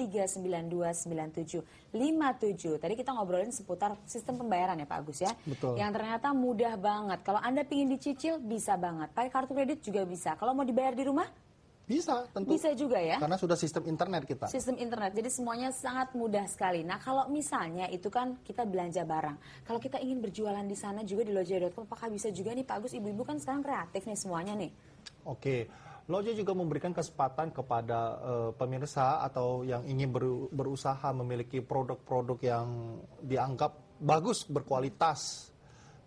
0213929757. Tadi kita ngobrolin seputar sistem pembayaran ya Pak Agus ya. Betul. Yang ternyata mudah banget. Kalau Anda pingin dicicil, bisa banget. Pakai kartu kredit juga bisa. Kalau mau dibayar di rumah? Bisa, tentu. Bisa juga ya? Karena sudah sistem internet kita. Sistem internet, jadi semuanya sangat mudah sekali. Nah, kalau misalnya itu kan kita belanja barang. Kalau kita ingin berjualan di sana juga di lojai.com, apakah bisa juga nih Pak Agus? Ibu-ibu kan sekarang kreatif nih semuanya nih. Oke, Lojai juga memberikan kesempatan kepada pemirsa atau yang ingin berusaha memiliki produk-produk yang dianggap bagus, berkualitas,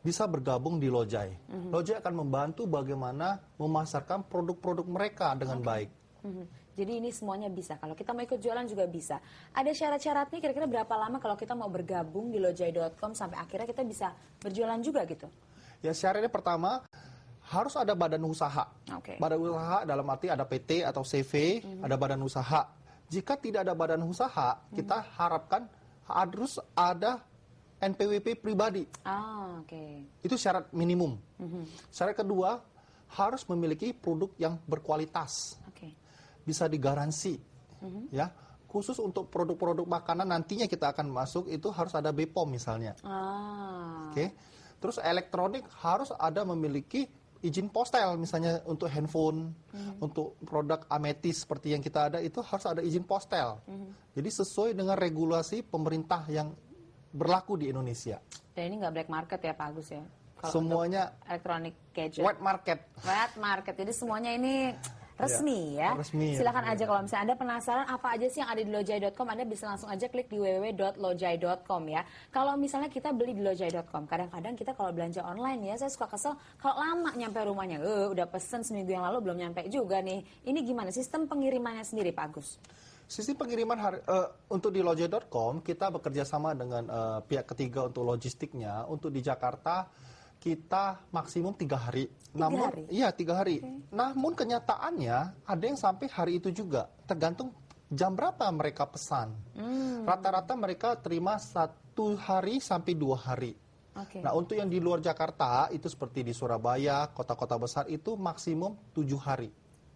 bisa bergabung di Lojai. Lojai akan membantu bagaimana memasarkan produk-produk mereka dengan baik. Jadi ini semuanya bisa. Kalau kita mau ikut jualan juga bisa. Ada syarat-syaratnya kira-kira berapa lama kalau kita mau bergabung di lojai.com sampai akhirnya kita bisa berjualan juga gitu? Ya, syaratnya pertama harus ada badan usaha. Badan usaha dalam arti ada PT atau CV, ada badan usaha. Jika tidak ada badan usaha, kita harapkan harus ada NPWP pribadi. Itu syarat minimum. Syarat kedua, harus memiliki produk yang berkualitas. Bisa digaransi. Ya, khusus untuk produk-produk makanan nantinya kita akan masuk itu harus ada BPOM misalnya. Terus elektronik harus ada memiliki izin postel misalnya untuk handphone, untuk produk ametis seperti yang kita ada itu harus ada izin postel. Jadi sesuai dengan regulasi pemerintah yang berlaku di Indonesia. Dan ini nggak black market ya Pak Agus ya? Kalau semuanya elektronik gadget. White market. White market. Jadi semuanya ini resmi ya. Resmi. Silakan aja kalau misalnya Anda penasaran apa aja sih yang ada di lojai.com, Anda bisa langsung aja klik di www.lojai.com ya. Kalau misalnya kita beli di lojai.com, kadang-kadang kita kalau belanja online ya, saya suka kesel kalau lama nyampe rumahnya. Udah pesen seminggu yang lalu belum nyampe juga nih. Ini gimana sistem pengirimannya sendiri Pak Agus? Sistem pengiriman untuk di lojai.com kita bekerja sama dengan pihak ketiga untuk logistiknya. Untuk di Jakarta kita maksimum 3 hari. Iya 3 hari. Namun kenyataannya ada yang sampai hari itu juga. Tergantung jam berapa mereka pesan. Rata-rata mereka terima 1 hari sampai 2 hari. Nah untuk yang di luar Jakarta itu seperti di Surabaya, kota-kota besar itu maksimum 7 hari.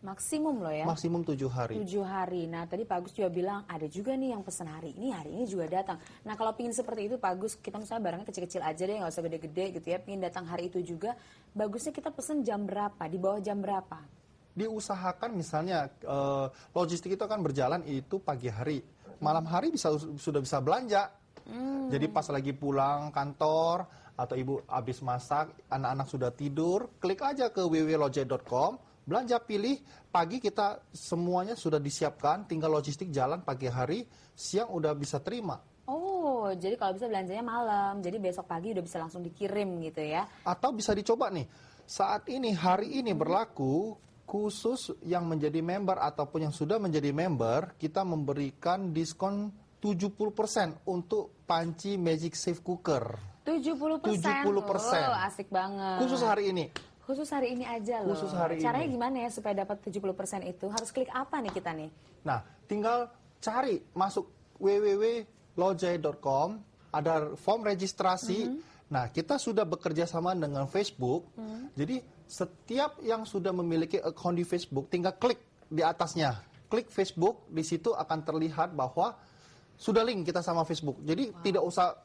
Maksimum loh ya? Maksimum 7 hari. 7 hari. Nah tadi Pak Agus juga bilang ada juga nih yang pesan hari ini juga datang. Nah kalau pingin seperti itu Pak Agus, kita misalnya barangnya kecil-kecil aja deh, nggak usah gede-gede gitu ya. Pingin datang hari itu juga, bagusnya kita pesen jam berapa? Di bawah jam berapa? Diusahakan misalnya logistik itu akan berjalan itu pagi hari. Malam hari sudah bisa belanja. Jadi pas lagi pulang kantor atau ibu habis masak, anak-anak sudah tidur, klik aja ke www.lojai.com. Belanja pilih, pagi kita semuanya sudah disiapkan, tinggal logistik jalan pagi hari, siang udah bisa terima. Oh, jadi kalau bisa belanjanya malam, jadi besok pagi udah bisa langsung dikirim gitu ya? Atau bisa dicoba nih, saat ini, hari ini berlaku, khusus yang menjadi member ataupun yang sudah menjadi member, kita memberikan diskon 70% untuk panci Magic Safe Cooker. 70%? 70%. Oh, asik banget. Khusus hari ini. Khusus hari ini aja loh. Khusus hari Caranya ini. gimana ya supaya dapat 70% itu? Harus klik apa nih kita nih? Nah, tinggal cari masuk www.lojai.com, ada form registrasi. Nah, kita sudah bekerja sama dengan Facebook. Jadi, setiap yang sudah memiliki account di Facebook, tinggal klik di atasnya. Klik Facebook, di situ akan terlihat bahwa sudah link kita sama Facebook. Jadi, tidak usah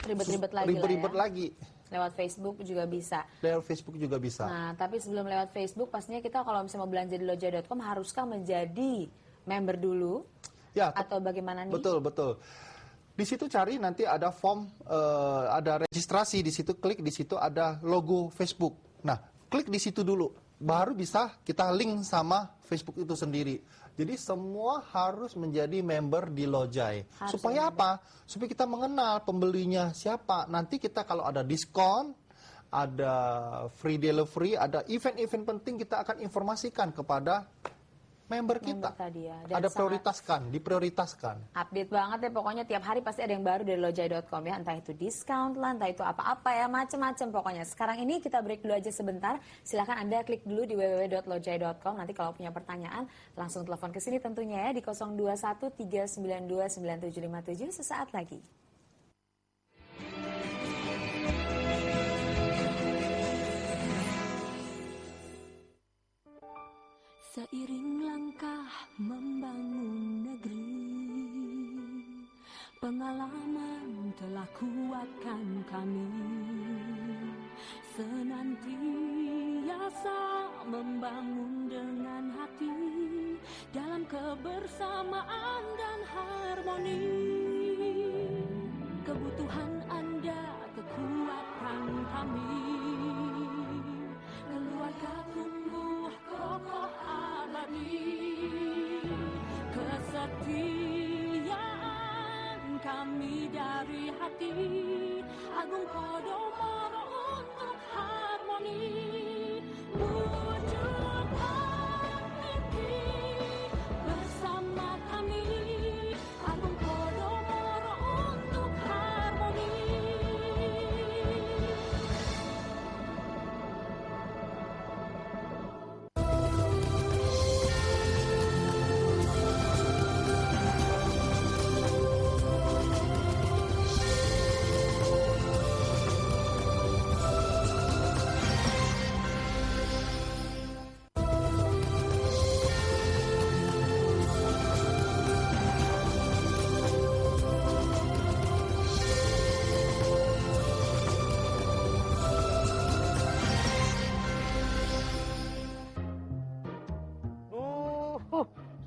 ribet-ribet lagi. Lewat Facebook juga bisa. Lewat Facebook juga bisa. Nah, tapi sebelum lewat Facebook, pastinya kita kalau misalnya mau belanja di lojai.com, haruskah menjadi member dulu? Ya, atau bagaimana nih? Betul. Di situ cari nanti ada form, ada registrasi, di situ klik, di situ ada logo Facebook. Nah, klik di situ dulu, baru bisa kita link sama Facebook itu sendiri. Jadi semua harus menjadi member di Lojai. Supaya apa? Supaya kita mengenal pembelinya siapa. Nanti kita kalau ada diskon, ada free delivery, ada event-event penting, kita akan informasikan kepada member kita. Tadi ya. Ada diprioritaskan. Update banget ya, pokoknya tiap hari pasti ada yang baru dari lojai.com ya. Entah itu discount lah, entah itu apa-apa ya, macam-macam pokoknya. Sekarang ini kita break dulu aja sebentar. Silahkan Anda klik dulu di www.lojai.com. Nanti kalau punya pertanyaan, langsung telepon ke sini tentunya ya di 021-392-9757 sesaat lagi. Seiring langkah membangun negeri, Pengalaman telah kuatkan kami, senantiasa membangun dengan hati dalam kebersamaan dan harmoni. Kebutuhan Anda, kekuatan kami, keluarga tumbuh kokoh abadi, kesetiaan kami dari hati, Agung Podomoro untuk harmoni. Wujud peniti bersama kami, Agung Podomoro untuk harmoni.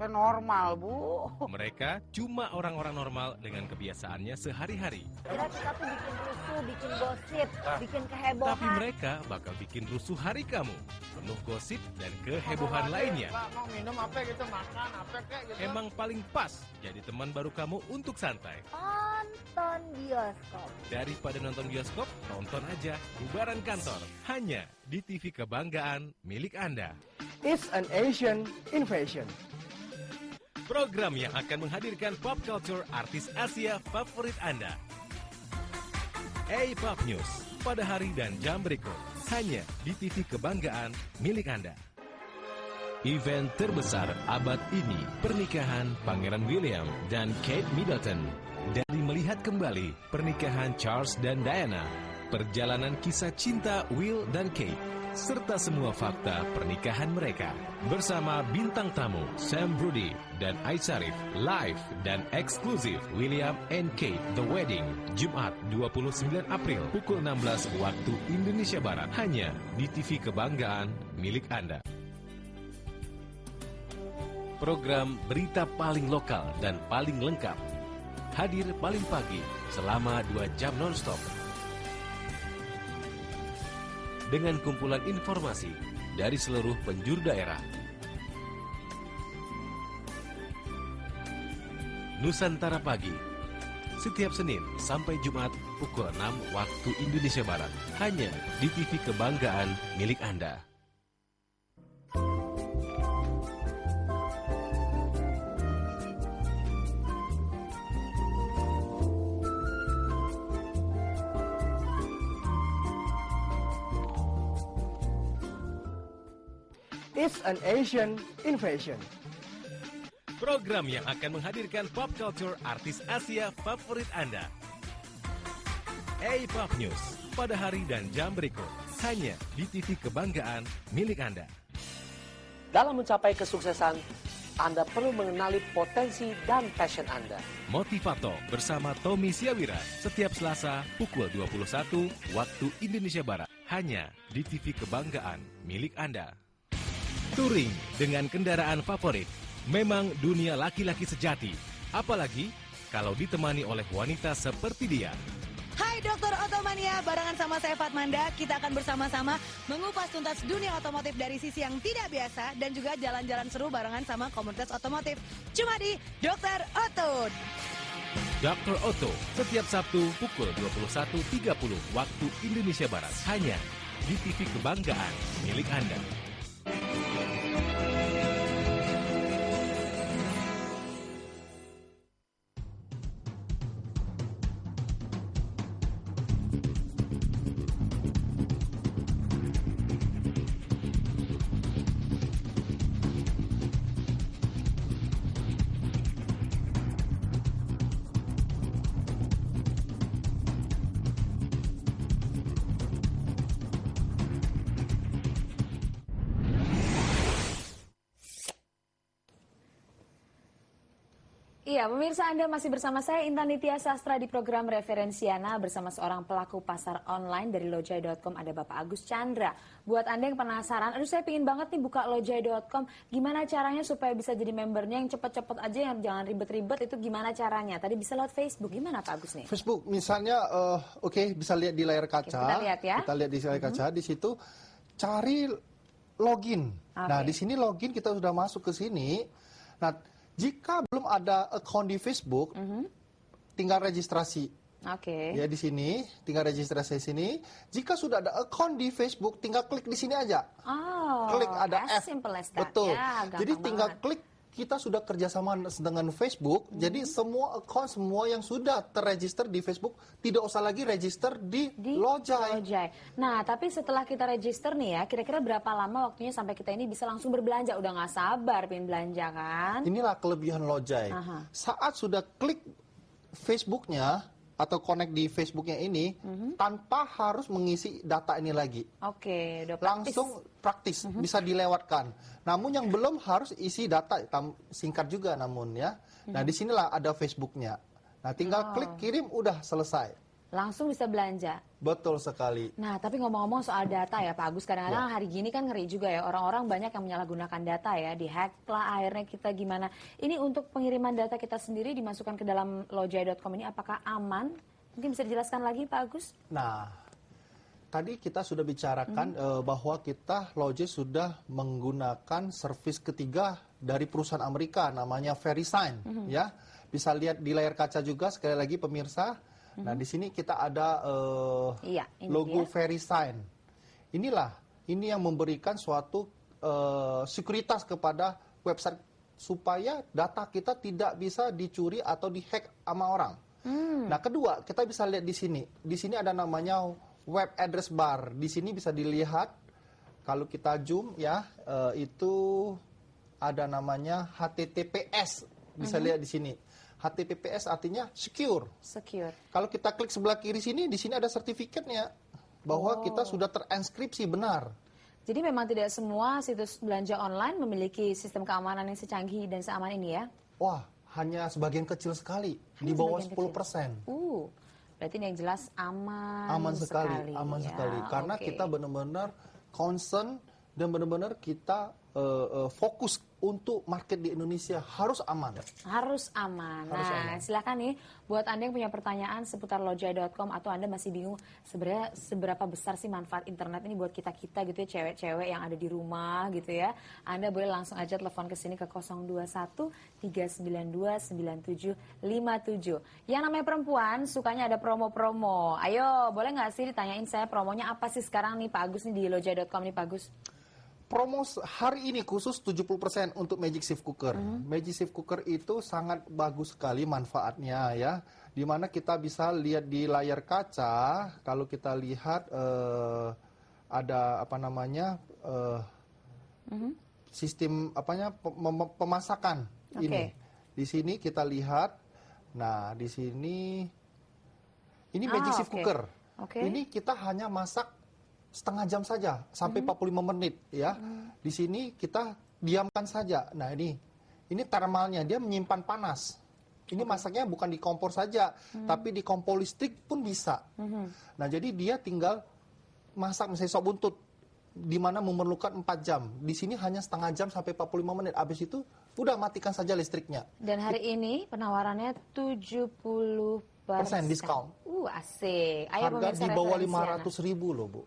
Normal, Bu. Mereka cuma orang-orang normal dengan kebiasaannya sehari-hari. Kita tuh bikin rusuh, bikin gosip, bikin kehebohan. Tapi mereka bakal bikin rusuh hari kamu. Penuh gosip dan kehebohan lainnya. Pak, mau minum apa gitu, makan apa kayak gitu. Emang paling pas jadi teman baru kamu untuk santai. Nonton bioskop. Daripada nonton bioskop, tonton aja Bubaran Kantor. Hanya di TV kebanggaan milik Anda. It's an Asian invasion. Program yang akan menghadirkan pop culture artis Asia favorit Anda. A-Pop News pada hari dan jam berikut. Hanya di TV kebanggaan milik Anda. Event terbesar abad ini, pernikahan Pangeran William dan Kate Middleton. Dari melihat kembali pernikahan Charles dan Diana, perjalanan kisah cinta Will dan Kate, serta semua fakta pernikahan mereka. Bersama bintang tamu Sam Brody dan Aisarif, live dan eksklusif William and Kate The Wedding, Jumat 29 April pukul 16 waktu Indonesia Barat, hanya di TV kebanggaan milik Anda. Program berita paling lokal dan paling lengkap, hadir paling pagi selama 2 jam nonstop. Dengan kumpulan informasi dari seluruh penjuru daerah. Nusantara Pagi, setiap Senin sampai Jumat pukul 6 waktu Indonesia Barat, hanya di TV kebanggaan milik Anda. It's an Asian invasion. Program yang akan menghadirkan pop culture artis Asia favorit Anda. A-Pop News pada hari dan jam berikut, hanya di TV kebanggaan milik Anda. Dalam mencapai kesuksesan, Anda perlu mengenali potensi dan passion Anda. Motivato bersama Tommy Siawira setiap Selasa pukul 21 waktu Indonesia Barat, hanya di TV kebanggaan milik Anda. Touring dengan kendaraan favorit memang dunia laki-laki sejati, apalagi kalau ditemani oleh wanita seperti dia. Hai Dokter Otomania, barengan sama saya Fatmanda, kita akan bersama-sama mengupas tuntas dunia otomotif dari sisi yang tidak biasa dan juga jalan-jalan seru barengan sama komunitas otomotif. Cuma di Dokter Oto. Dr. Otto setiap Sabtu pukul 21.30 waktu Indonesia Barat, hanya di TV kebanggaan milik Anda. Iya, pemirsa, Anda masih bersama saya Intan Nitya Sastra di program Referensiana bersama seorang pelaku pasar online dari lojai.com, ada Bapak Agus Chandra. Buat Anda yang penasaran, aduh saya pingin banget nih buka lojai.com, gimana caranya supaya bisa jadi membernya yang cepet-cepet aja, yang jangan ribet-ribet, itu gimana caranya? Tadi bisa lewat Facebook, gimana Pak Agus nih? Facebook, misalnya, bisa lihat di layar kaca. Kita lihat ya. Kita lihat di layar kaca, di situ cari login. Nah, di sini login kita sudah masuk ke sini. Nah, jika belum ada account di Facebook, tinggal registrasi. Ya, di sini tinggal registrasi sini. Jika sudah ada account di Facebook, tinggal klik di sini aja. Klik ada F. Betul. Ya, jadi tinggal klik. Kita sudah kerjasama dengan Facebook, jadi semua account, semua yang sudah terregister di Facebook tidak usah lagi register di Lojai. Nah, tapi setelah kita register nih ya, kira-kira berapa lama waktunya sampai kita ini bisa langsung berbelanja? Udah nggak sabar pengen belanja kan? Inilah kelebihan Lojai. Saat sudah klik Facebooknya atau connect di Facebooknya ini, tanpa harus mengisi data ini lagi. Udah praktis. Langsung praktis, bisa dilewatkan. Namun yang belum harus isi data, singkat juga namun ya. Nah, disinilah ada Facebooknya. Nah, tinggal klik kirim, udah selesai. Langsung bisa belanja. Betul sekali. Nah, tapi ngomong-ngomong soal data ya Pak Agus, kadang-kadang hari gini kan ngeri juga ya, orang-orang banyak yang menyalahgunakan data ya, dihack lah, akhirnya kita gimana. Ini untuk pengiriman data kita sendiri dimasukkan ke dalam lojai.com ini apakah aman? Mungkin bisa dijelaskan lagi Pak Agus? Nah, tadi kita sudah bicarakan bahwa kita Lojai sudah menggunakan servis ketiga dari perusahaan Amerika, namanya VeriSign. Ya, bisa lihat di layar kaca juga sekali lagi pemirsa. Nah, di sini kita ada logo VeriSign. Ini yang memberikan suatu sekuritas kepada website supaya data kita tidak bisa dicuri atau dihack sama orang. Nah, kedua, kita bisa lihat di sini. Di sini ada namanya web address bar. Di sini bisa dilihat kalau kita zoom ya, itu ada namanya HTTPS. Bisa lihat di sini. HTTPS artinya secure. Kalau kita klik sebelah kiri sini, di sini ada sertifikatnya bahwa kita sudah terinskripsi benar. Jadi memang tidak semua situs belanja online memiliki sistem keamanan yang secanggih dan seaman ini ya? Wah, hanya sebagian kecil sekali, di bawah 10%. Berarti ini yang jelas aman. Aman sekali. Karena kita benar-benar concern dan benar-benar kita fokus untuk market di Indonesia harus aman. Harus aman. Nah, silakan nih buat Anda yang punya pertanyaan seputar lojai.com atau Anda masih bingung sebenarnya seberapa besar sih manfaat internet ini buat kita-kita gitu ya, cewek-cewek yang ada di rumah gitu ya. Anda boleh langsung aja telepon ke sini ke 021 392 9757. Yang namanya perempuan sukanya ada promo-promo. Ayo, boleh nggak sih ditanyain saya promonya apa sih sekarang nih Pak Agus nih di lojai.com nih Pak Agus? Promo hari ini khusus 70% untuk Magic Shift Cooker. Magic Shift Cooker itu sangat bagus sekali manfaatnya ya. Dimana kita bisa lihat di layar kaca, kalau kita lihat ada apa namanya sistem pemasakan ini. Di sini kita lihat, nah di sini ini Magic Shift Cooker. Ini kita hanya masak setengah jam saja sampai 45 menit ya. Di sini kita diamkan saja. Nah, ini thermalnya, dia menyimpan panas. Ini masaknya bukan di kompor saja, tapi di kompor listrik pun bisa. Nah, jadi dia tinggal masak misalnya sop buntut di mana memerlukan 4 jam. Di sini hanya setengah jam sampai 45 menit. Habis itu udah matikan saja listriknya. Dan hari ini penawarannya 70% diskon. Asik. Ayo harga di bawah 500.000 loh, Bu.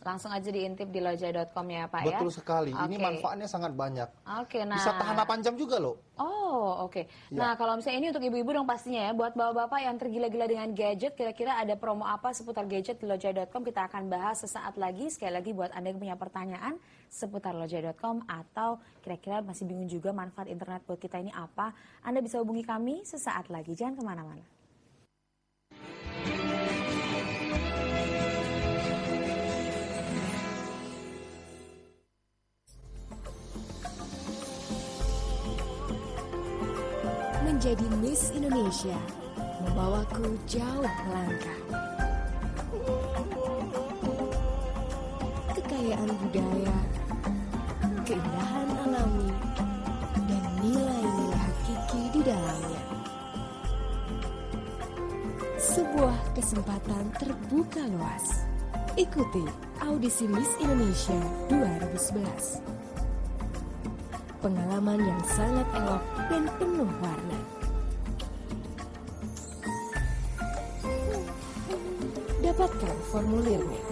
Langsung aja diintip di lojai.com ya, Pak ya. Betul sekali. Ini manfaatnya sangat banyak. Nah. Bisa tahan 8 jam juga loh. Nah, kalau misalnya ini untuk ibu-ibu dong pastinya ya. Buat bapak-bapak yang tergila-gila dengan gadget, kira-kira ada promo apa seputar gadget di lojai.com? Kita akan bahas sesaat lagi. Sekali lagi buat Anda yang punya pertanyaan seputar lojai.com atau kira-kira masih bingung juga manfaat internet buat kita ini apa, Anda bisa hubungi kami sesaat lagi. Jangan kemana-mana. Menjadi Miss Indonesia membawaku jauh melangkah. Kekayaan budaya, keindahan alami, dan nilai-nilai hakiki di dalamnya. sebuah kesempatan terbuka luas. Ikuti audisi Miss Indonesia 2011. Pengalaman yang sangat elok dan penuh warna. Dapatkan formulirnya.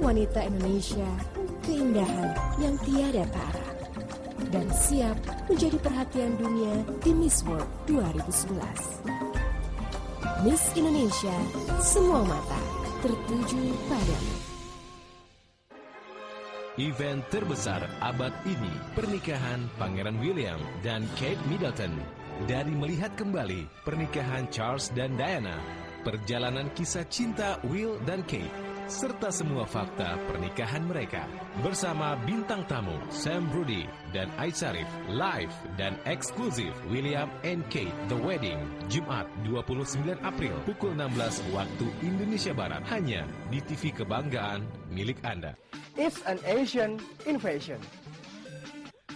Wanita Indonesia, keindahan yang tiada tara. Dan siap menjadi perhatian dunia di Miss World 2011. Miss Indonesia, semua mata tertuju padamu. Event terbesar abad ini, pernikahan Pangeran William dan Kate Middleton. Dari melihat kembali pernikahan Charles dan Diana, perjalanan kisah cinta Will dan Kate, serta semua fakta pernikahan mereka. Bersama bintang tamu Sam Brody dan Ait Sarif, live dan eksklusif William and Kate The Wedding, Jumat 29 April pukul 16 waktu Indonesia Barat, hanya di TV kebanggaan milik Anda. It's an Asian invasion.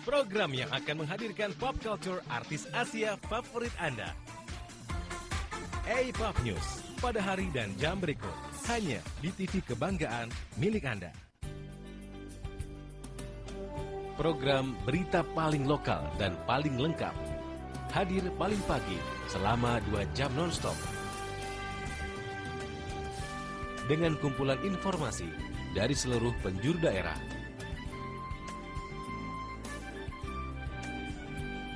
Program yang akan menghadirkan pop culture artis Asia favorit Anda. A-Pop News pada hari dan jam berikut, hanya di TV kebanggaan milik Anda. Program berita paling lokal dan paling lengkap. Hadir paling pagi selama 2 jam non-stop. Dengan kumpulan informasi dari seluruh penjuru daerah.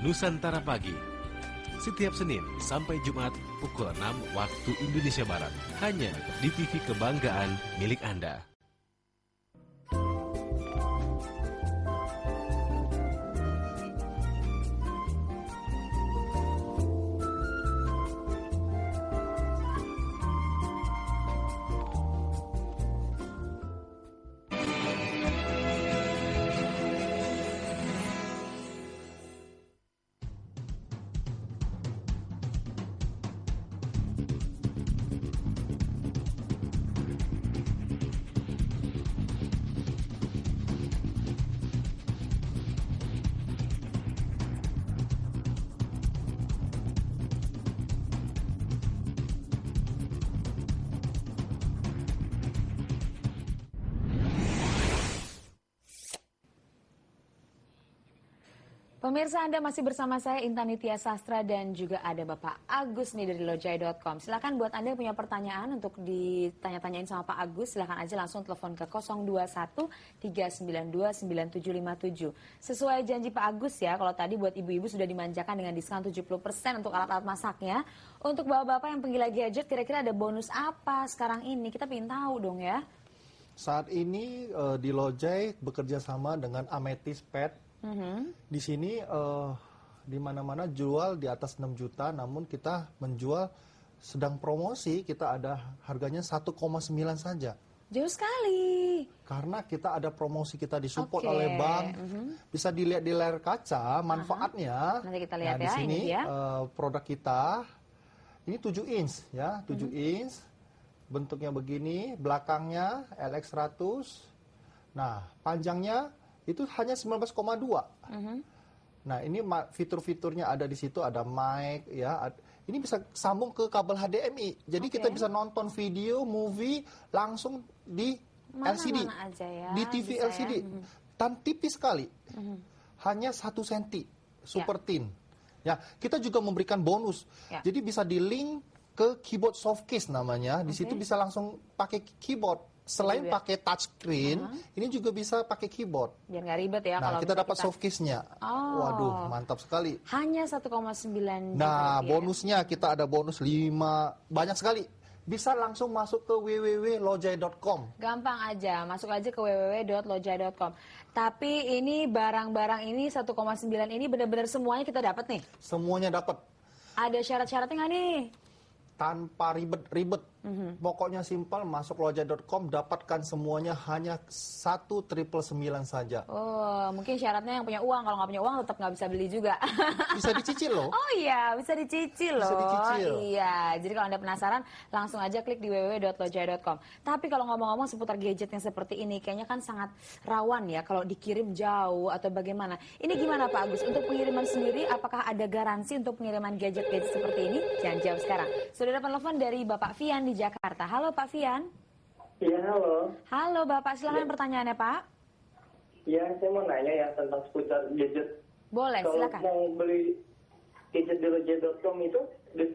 Nusantara Pagi, setiap Senin sampai Jumat pukul 6 waktu Indonesia Barat, hanya di TV kebanggaan milik Anda. Pemirsa, Anda masih bersama saya Intan Nitya Sastra dan juga ada Bapak Agus nih dari lojai.com. Silakan buat Anda yang punya pertanyaan untuk ditanya-tanyain sama Pak Agus, silakan aja langsung telepon ke 021-392-9757. Sesuai janji Pak Agus ya, kalau tadi buat ibu-ibu sudah dimanjakan dengan diskon 70% untuk alat-alat masaknya. Untuk bapak-bapak yang penggila gadget, kira-kira ada bonus apa sekarang ini? Kita pengen tahu dong ya. Saat ini di Lojai bekerja sama dengan Amethyst Pet. Di sini di mana-mana jual di atas 6 juta, namun kita menjual sedang promosi, kita ada harganya 1,9 saja. Jauh sekali. Karena kita ada promosi, kita disupport oleh bank. Bisa dilihat di layar kaca manfaatnya. Nanti kita lihat di ya, sini ini dia. Produk kita ini 7 inch ya, 7 inch. Bentuknya begini, belakangnya LX100. Nah, panjangnya itu hanya 19,2. Nah, ini fitur-fiturnya ada di situ, ada mic ya. Ini bisa sambung ke kabel HDMI. Jadi kita bisa nonton video, movie langsung di LCD. Aja ya, di TV LCD. Ya. Tan tipis sekali. Hanya 1 cm, super thin. Ya, kita juga memberikan bonus. Jadi bisa di-link ke keyboard softcase namanya. Di situ bisa langsung pakai keyboard. Selain pakai touchscreen, ini juga bisa pakai keyboard. Biar nggak ribet ya. Nah, kalau kita dapat softcase-nya. Waduh, mantap sekali. Hanya 1,9 juta. Nah, bonusnya kita ada bonus 5, banyak sekali. Bisa langsung masuk ke www.lojai.com. Gampang aja, masuk aja ke www.lojai.com. Tapi ini barang-barang ini 1,9 ini benar-benar semuanya kita dapat nih? Semuanya dapat. Ada syarat-syaratnya nggak nih? Tanpa ribet-ribet. Pokoknya simpel, masuk lojai.com, dapatkan semuanya hanya 1.999 saja. Oh, mungkin syaratnya yang punya uang. Kalau nggak punya uang tetap nggak bisa beli juga. Bisa dicicil loh. Oh iya, bisa dicicil loh. Bisa dicicil. Iya, jadi kalau Anda penasaran, langsung aja klik di www.lojai.com. Tapi kalau ngomong-ngomong seputar gadget yang seperti ini, kayaknya kan sangat rawan ya kalau dikirim jauh atau bagaimana. Ini gimana Pak Agus? Untuk pengiriman sendiri, apakah ada garansi untuk pengiriman gadget-gadget seperti ini? Jangan jawab sekarang. Sudah dapat telepon dari Bapak Fian di Jakarta. Halo Pak Fian. Iya, halo. Halo Bapak, silahkan pertanyaannya Pak. Iya, saya mau nanya ya tentang seputar gadget. Boleh, silakan. Kalau mau beli gadget di lojai.com itu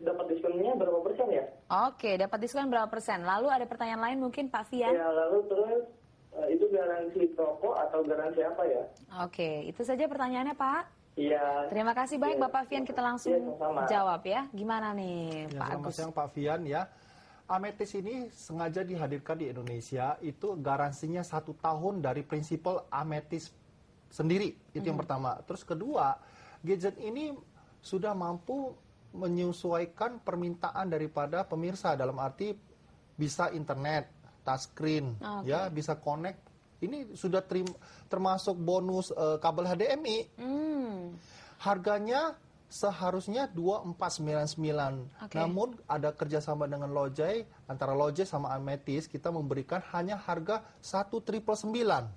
dapat diskonnya berapa persen ya? Oke, dapat diskon berapa persen? Lalu ada pertanyaan lain mungkin Pak Fian? Ya, lalu terus itu garansi toko atau garansi apa ya? Oke, itu saja pertanyaannya Pak. Iya. Terima kasih banyak Bapak Fian, kita langsung sama-sama. jawab ya. Gimana nih Ya, Pak selamat Agus? siang Pak Fian ya. Ametis ini sengaja dihadirkan di Indonesia, itu garansinya 1 tahun dari prinsipal Ametis sendiri, itu yang pertama. Terus kedua, gadget ini sudah mampu menyesuaikan permintaan daripada pemirsa, dalam arti bisa internet, touchscreen, ya bisa connect. Ini sudah termasuk bonus kabel HDMI. Harganya seharusnya 2.499. Namun ada kerjasama dengan Lojai, antara Lojai sama Ametis, kita memberikan hanya harga 1.999.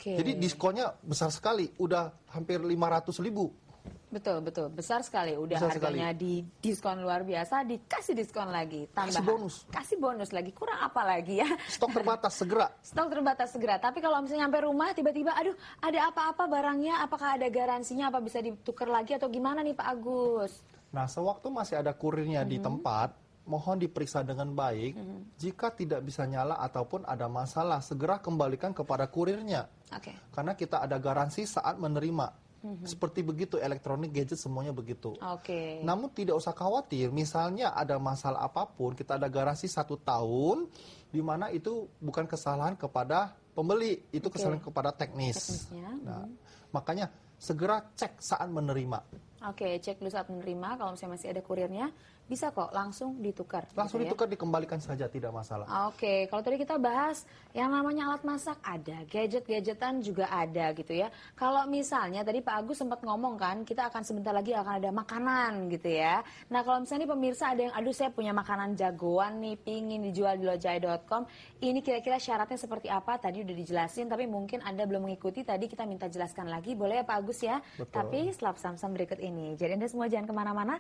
Jadi diskonnya besar sekali, udah hampir 500.000. Betul, betul. Besar sekali. Udah Besar harganya di diskon luar biasa, dikasih diskon lagi. Tambahan. Kasih bonus. Kasih bonus lagi. Kurang apa lagi ya? Stok terbatas, segera. Stok terbatas segera. Tapi kalau misalnya nyampe rumah, tiba-tiba, aduh, ada apa-apa barangnya, apakah ada garansinya, apa bisa ditukar lagi, atau gimana nih Pak Agus? Nah, sewaktu masih ada kurirnya di tempat, mohon diperiksa dengan baik. Jika tidak bisa nyala ataupun ada masalah, segera kembalikan kepada kurirnya. Karena kita ada garansi saat menerima. Seperti begitu, elektronik, gadget semuanya begitu. Namun tidak usah khawatir, misalnya ada masalah apapun, kita ada garansi 1 tahun, di mana itu bukan kesalahan kepada pembeli, itu kesalahan kepada teknis. Nah, makanya segera cek saat menerima. Cek dulu saat menerima, kalau misalnya masih ada kurirnya, bisa kok langsung ditukar. Langsung gitu ditukar, dikembalikan saja, tidak masalah. Kalau tadi kita bahas yang namanya alat masak ada, gadget-gadgetan juga ada gitu ya. Kalau misalnya tadi Pak Agus sempat ngomong kan, kita akan sebentar lagi akan ada makanan gitu ya. Nah kalau misalnya nih pemirsa ada yang, aduh saya punya makanan jagoan nih, pingin dijual di lojai.com. Ini kira-kira syaratnya seperti apa? Tadi udah dijelasin, tapi mungkin Anda belum mengikuti. Tadi kita minta jelaskan lagi, boleh ya Pak Agus ya? Betul. Tapi setelah pesan-pesan berikut ini. Jadi Anda semua jangan kemana-mana.